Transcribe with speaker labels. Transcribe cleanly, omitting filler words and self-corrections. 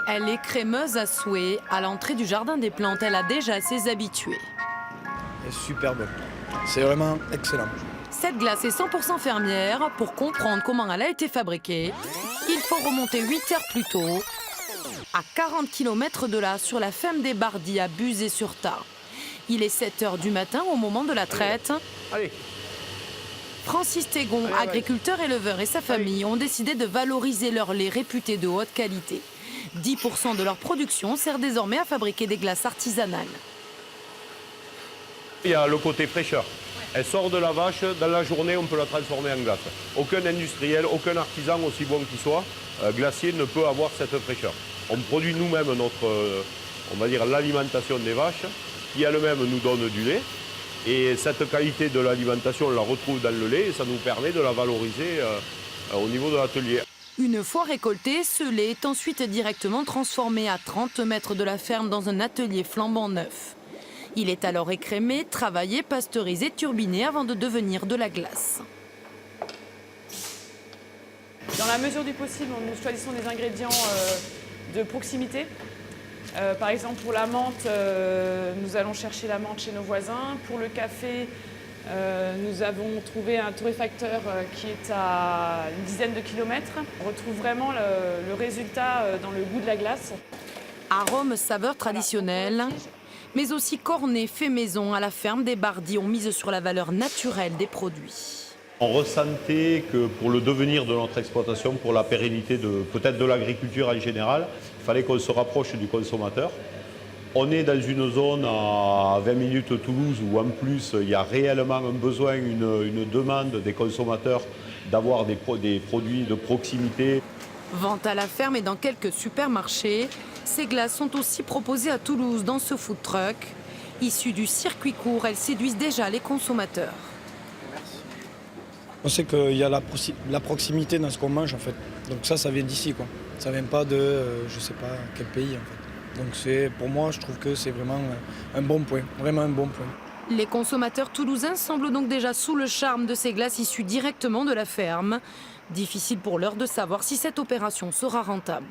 Speaker 1: Elle est crémeuse à souhait. À l'entrée du jardin des plantes, elle a déjà ses habitués.
Speaker 2: Elle est super bonne. C'est vraiment excellent.
Speaker 1: Cette glace est 100% fermière. Pour comprendre comment elle a été fabriquée, il faut remonter 8 heures plus tôt, à 40 km de là, sur la ferme des Bardis à Buzet-sur-Tarn. Il est 7 heures du matin au moment de la traite.
Speaker 3: Allez.
Speaker 1: Francis Tégon, agriculteur éleveur, et sa famille ont décidé de valoriser leur lait réputé de haute qualité. 10% de leur production sert désormais à fabriquer des glaces artisanales.
Speaker 3: Il y a le côté fraîcheur. Elle sort de la vache, dans la journée, on peut la transformer en glace. Aucun industriel, aucun artisan, aussi bon qu'il soit, glacier, ne peut avoir cette fraîcheur. On produit nous-mêmes notre, on va dire, l'alimentation des vaches, qui elle-même nous donne du lait. Et cette qualité de l'alimentation, on la retrouve dans le lait et ça nous permet de la valoriser au niveau de l'atelier.
Speaker 1: Une fois récolté, ce lait est ensuite directement transformé à 30 mètres de la ferme dans un atelier flambant neuf. Il est alors écrémé, travaillé, pasteurisé, turbiné avant de devenir de la glace.
Speaker 4: Dans la mesure du possible, nous choisissons des ingrédients de proximité. Par exemple, pour la menthe, nous allons chercher la menthe chez nos voisins. Pour le café, nous avons trouvé un torréfacteur qui est à une dizaine de kilomètres. On retrouve vraiment le résultat dans le goût de la glace.
Speaker 1: Arômes, saveurs traditionnelles, mais aussi cornets faits maison à la ferme des Bardis ont mise sur la valeur naturelle des produits.
Speaker 3: On ressentait que pour le devenir de notre exploitation, pour la pérennité peut-être de l'agriculture en général, il fallait qu'on se rapproche du consommateur. On est dans une zone à 20 minutes de Toulouse où en plus il y a réellement un besoin, une demande des consommateurs d'avoir des produits de proximité.
Speaker 1: Vente à la ferme et dans quelques supermarchés, ces glaces sont aussi proposées à Toulouse dans ce food truck. Issues du circuit court, elles séduisent déjà les consommateurs.
Speaker 2: On sait qu'il y a la proximité dans ce qu'on mange en fait. Donc ça vient d'ici quoi. Ça vient pas de je sais pas quel pays en fait. Donc pour moi, je trouve que c'est vraiment un bon point, vraiment un bon point.
Speaker 1: Les consommateurs toulousains semblent donc déjà sous le charme de ces glaces issues directement de la ferme. Difficile pour l'heure de savoir si cette opération sera rentable.